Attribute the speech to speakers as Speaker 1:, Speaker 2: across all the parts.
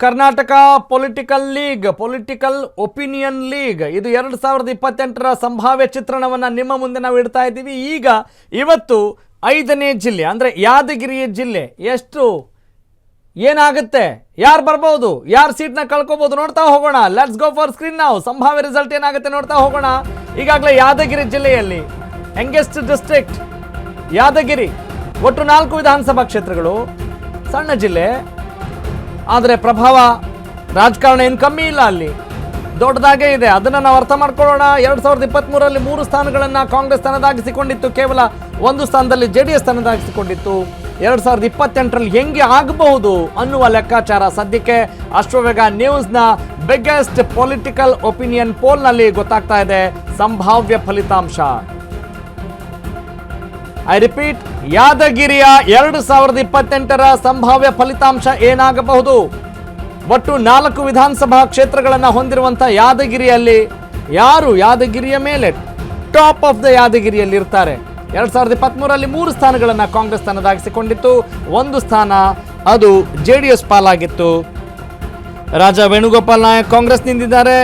Speaker 1: Karnataka political opinion league ಇದು 2028ರ ಸಂಭಾವ್ಯ ಚಿತ್ರಣವನ್ನು ನಿಮ್ಮ ಮುಂದೆ ನಾವು ಇಡ್ತಾ ಇದ್ದೀವಿ. ಇವತ್ತು 5ನೇ ಜಿಲ್ಲೆ ಅಂದರೆ ಯಾದಗಿರಿ ಜಿಲ್ಲೆ ಎಷ್ಟು ಏನಾಗುತ್ತೆ, ಯಾರು ಬರ್ಬೋದು, ಯಾರು ಸೀಟ್ನ ಕಳ್ಕೋಬಹುದು ನೋಡ್ತಾ ಹೋಗೋಣ. ಲೆಟ್ಸ್ ಗೋ ಫಾರ್ ಸ್ಕ್ರೀನ್ ನಾವು. ಸಂಭಾವ್ಯ ರಿಸಲ್ಟ್ ಏನಾಗುತ್ತೆ ನೋಡ್ತಾ ಹೋಗೋಣ. ಈಗಾಗಲೇ ಯಾದಗಿರಿ ಜಿಲ್ಲೆಯಲ್ಲಿ ಯಂಗೆಸ್ಟ್ ಡಿಸ್ಟ್ರಿಕ್ಟ್ ಯಾದಗಿರಿ, ಒಟ್ಟು 4 ವಿಧಾನಸಭಾ ಕ್ಷೇತ್ರಗಳು, ಸಣ್ಣ ಜಿಲ್ಲೆ ಆದರೆ ಪ್ರಭಾವ ರಾಜಕಾರಣ ಏನು ಕಮ್ಮಿ ಇಲ್ಲ, ಅಲ್ಲಿ ದೊಡ್ಡದಾಗೇ ಇದೆ. ಅದನ್ನು ನಾವು ಅರ್ಥ ಮಾಡ್ಕೊಳ್ಳೋಣ. 2023ರಲ್ಲಿ 3 ಸ್ಥಾನಗಳನ್ನು ಕಾಂಗ್ರೆಸ್ ತನ್ನದಾಗಿಸಿಕೊಂಡಿತ್ತು, ಕೇವಲ 1 ಸ್ಥಾನದಲ್ಲಿ JDS ತನ್ನದಾಗಿಸಿಕೊಂಡಿತ್ತು. 2028ರಲ್ಲಿ ಹೆಂಗೆ ಆಗಬಹುದು ಅನ್ನುವ ಲೆಕ್ಕಾಚಾರ ಸದ್ಯಕ್ಕೆ ಅಶ್ವವೇಗ ನ್ಯೂಸ್ನ ಬಿಗ್ಗೆಸ್ಟ್ ಪೊಲಿಟಿಕಲ್ ಒಪಿನಿಯನ್ ಪೋಲ್ನಲ್ಲಿ ಗೊತ್ತಾಗ್ತಾ ಇದೆ. ಸಂಭಾವ್ಯ ಫಲಿತಾಂಶ, ಐ ರಿಪೀಟ್, ಯಾದಗಿರಿಯ 2028ರ ಸಂಭಾವ್ಯ ಫಲಿತಾಂಶ ಏನಾಗಬಹುದು? ಒಟ್ಟು 4 ವಿಧಾನಸಭಾ ಕ್ಷೇತ್ರಗಳನ್ನು ಹೊಂದಿರುವಂಥ ಯಾದಗಿರಿಯಲ್ಲಿ ಯಾರು ಯಾದಗಿರಿಯ ಮೇಲೆ ಟಾಪ್ ಆಫ್ ದ ಯಾದಗಿರಿಯಲ್ಲಿ ಇರ್ತಾರೆ? 2023ರಲ್ಲಿ 3 ಸ್ಥಾನಗಳನ್ನು ಕಾಂಗ್ರೆಸ್ ತನ್ನದಾಗಿಸಿಕೊಂಡಿತ್ತು, 1 ಸ್ಥಾನ ಅದು JDS ಪಾಲಾಗಿತ್ತು. ರಾಜಾ ವೇಣುಗೋಪಾಲ್ ನಾಯಕ್ ಕಾಂಗ್ರೆಸ್ ನಿಂದಿದ್ದಾರೆ,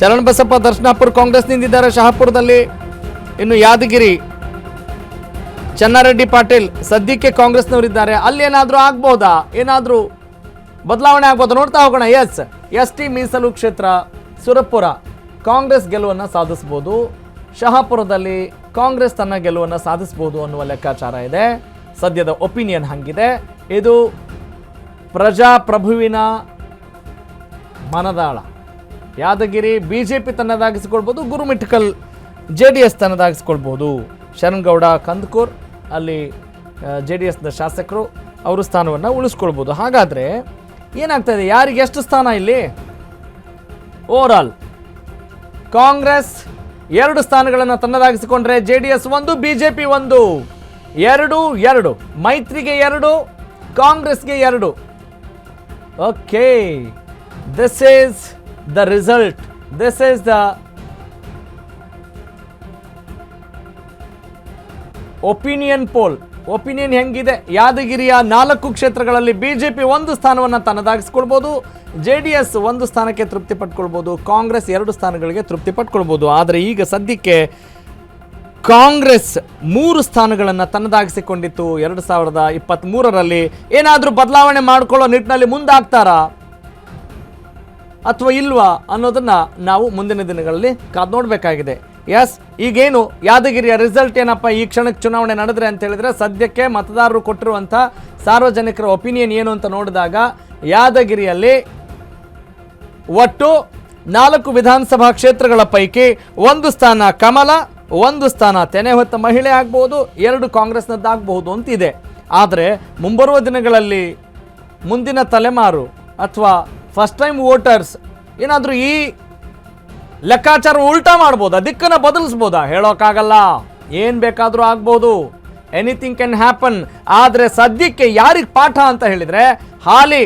Speaker 1: ಶರಣಬಸಪ್ಪ ದರ್ಶನಾಪುರ್ ಕಾಂಗ್ರೆಸ್ ನಿಂದಿದ್ದಾರೆ ಶಹಾಪುರದಲ್ಲಿ. ಇನ್ನು ಯಾದಗಿರಿ ಚನ್ನಾರೆಡ್ಡಿ ಪಾಟೀಲ್ ಸದ್ಯಕ್ಕೆ ಕಾಂಗ್ರೆಸ್ನವರಿದ್ದಾರೆ. ಅಲ್ಲಿ ಏನಾದರೂ ಆಗ್ಬೋದಾ, ಏನಾದರೂ ಬದಲಾವಣೆ ಆಗ್ಬೋದು ನೋಡ್ತಾ ಹೋಗೋಣ. ST ಮೀಸಲು ಕ್ಷೇತ್ರ ಸುರಪುರ ಕಾಂಗ್ರೆಸ್ ಗೆಲುವನ್ನು ಸಾಧಿಸಬಹುದು, ಶಹಾಪುರದಲ್ಲಿ ಕಾಂಗ್ರೆಸ್ ತನ್ನ ಗೆಲುವನ್ನು ಸಾಧಿಸಬಹುದು ಅನ್ನುವ ಲೆಕ್ಕಾಚಾರ ಇದೆ. ಸದ್ಯದ ಒಪಿನಿಯನ್ ಹಂಗಿದೆ. ಇದು ಪ್ರಜಾಪ್ರಭುವಿನ ಮನದಾಳ. Yadgir BJP ತನ್ನದಾಗಿಸಿಕೊಳ್ಬೋದು, Gurmitkal JDS ತನ್ನದಾಗಿಸಿಕೊಳ್ಬೋದು. ಶರಣಗೌಡ ಕಂದಕೂರ್ ಅಲ್ಲಿ JDSನ ಶಾಸಕರು, ಅವರು ಸ್ಥಾನವನ್ನು ಉಳಿಸ್ಕೊಳ್ಬೋದು. ಹಾಗಾದರೆ ಏನಾಗ್ತದೆ, ಯಾರಿಗೆ ಎಷ್ಟು ಸ್ಥಾನ ಇಲ್ಲಿ? ಓವರ್ ಆಲ್ ಕಾಂಗ್ರೆಸ್ 2 ಸ್ಥಾನಗಳನ್ನು ತನ್ನದಾಗಿಸಿಕೊಂಡ್ರೆ JDS 1, BJP 1, 2 ಮೈತ್ರಿಗೆ 2, ಕಾಂಗ್ರೆಸ್ಗೆ 2. Okay, this is the result, this is the opinion pole. Opinion ಹೆಂಗಿದೆ? ಯಾದಗಿರಿಯ 4 ಕ್ಷೇತ್ರಗಳಲ್ಲಿ BJP 1 ಸ್ಥಾನವನ್ನು ತನ್ನದಾಗಿಸ್ಕೊಳ್ಬೋದು, JDS 1 ಸ್ಥಾನಕ್ಕೆ ತೃಪ್ತಿ ಪಟ್ಕೊಳ್ಬೋದು, ಕಾಂಗ್ರೆಸ್ 2 ಸ್ಥಾನಗಳಿಗೆ ತೃಪ್ತಿ ಪಟ್ಕೊಳ್ಬೋದು. ಆದರೆ ಈಗ ಸದ್ಯಕ್ಕೆ ಕಾಂಗ್ರೆಸ್ 3 ಸ್ಥಾನಗಳನ್ನು ತನ್ನದಾಗಿಸಿಕೊಂಡಿತ್ತು 2023ರಲ್ಲಿ. ಏನಾದರೂ ಬದಲಾವಣೆ ಮಾಡಿಕೊಳ್ಳೋ ನಿಟ್ಟಿನಲ್ಲಿ ಮುಂದಾಗ್ತಾರಾ ಅಥವಾ ಇಲ್ವಾ ಅನ್ನೋದನ್ನು ನಾವು ಮುಂದಿನ ದಿನಗಳಲ್ಲಿ ಕಾದು ನೋಡಬೇಕಾಗಿದೆ. ಈಗೇನು ಯಾದಗಿರಿಯ ರಿಸಲ್ಟ್ ಏನಪ್ಪ, ಈ ಕ್ಷಣಕ್ಕೆ ಚುನಾವಣೆ ನಡೆದ್ರೆ ಅಂತ ಹೇಳಿದ್ರೆ ಸದ್ಯಕ್ಕೆ ಮತದಾರರು ಕೊಟ್ಟಿರುವಂಥ ಸಾರ್ವಜನಿಕರ ಒಪಿನಿಯನ್ ಏನು ಅಂತ ನೋಡಿದಾಗ ಯಾದಗಿರಿಯಲ್ಲಿ ಒಟ್ಟು 4 ವಿಧಾನಸಭಾ ಕ್ಷೇತ್ರಗಳ ಪೈಕಿ 1 ಸ್ಥಾನ ಕಮಲ, 1 ಸ್ಥಾನ ತೆನೆ ಹೊತ್ತ ಮಹಿಳೆ ಆಗ್ಬೋದು, 2 ಕಾಂಗ್ರೆಸ್ನದ್ದಾಗಬಹುದು ಅಂತಿದೆ. ಆದರೆ ಮುಂಬರುವ ದಿನಗಳಲ್ಲಿ ಮುಂದಿನ ತಲೆಮಾರು ಅಥವಾ ಫಸ್ಟ್ ಟೈಮ್ ವೋಟರ್ಸ್ ಏನಾದರೂ ಈ ಲೆಕ್ಕಾಚಾರ ಉಲ್ಟಾ ಮಾಡ್ಬೋದಾ, ದಿಕ್ಕನ್ನು ಬದಲಿಸ್ಬೋದಾ? ಹೇಳೋಕ್ಕಾಗಲ್ಲ, ಏನು ಬೇಕಾದರೂ ಆಗ್ಬೋದು, ಎನಿಥಿಂಗ್ ಕ್ಯಾನ್ ಹ್ಯಾಪನ್. ಆದರೆ ಸದ್ಯಕ್ಕೆ ಯಾರಿಗೆ ಪಾಠ ಅಂತ ಹೇಳಿದರೆ, ಹಾಲಿ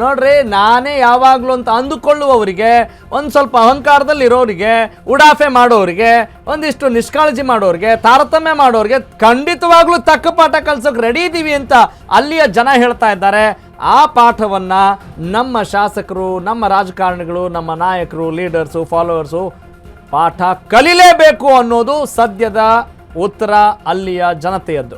Speaker 1: ನೋಡ್ರಿ ನಾನೇ ಯಾವಾಗಲೂ ಅಂತ ಅಂದುಕೊಳ್ಳುವವರಿಗೆ, ಒಂದು ಸ್ವಲ್ಪ ಅಹಂಕಾರದಲ್ಲಿರೋರಿಗೆ, ಉಡಾಫೆ ಮಾಡೋರಿಗೆ, ಒಂದಿಷ್ಟು ನಿಷ್ಕಾಳಜಿ ಮಾಡೋರಿಗೆ, ತಾರತಮ್ಯ ಮಾಡೋರಿಗೆ ಖಂಡಿತವಾಗ್ಲೂ ತಕ್ಕ ಪಾಠ ಕಲಿಸೋಕೆ ರೆಡಿ ಇದ್ದೀವಿ ಅಂತ ಅಲ್ಲಿಯ ಜನ ಹೇಳ್ತಾ ಇದ್ದಾರೆ. ಆ ಪಾಠವನ್ನು ನಮ್ಮ ಶಾಸಕರು, ನಮ್ಮ ರಾಜಕಾರಣಿಗಳು, ನಮ್ಮ ನಾಯಕರು, ಲೀಡರ್ಸು, ಫಾಲೋವರ್ಸು ಪಾಠ ಕಲಿಲೇಬೇಕು ಅನ್ನೋದು ಸದ್ಯದ ಉತ್ತರ ಅಲ್ಲಿಯ ಜನತೆಯದ್ದು.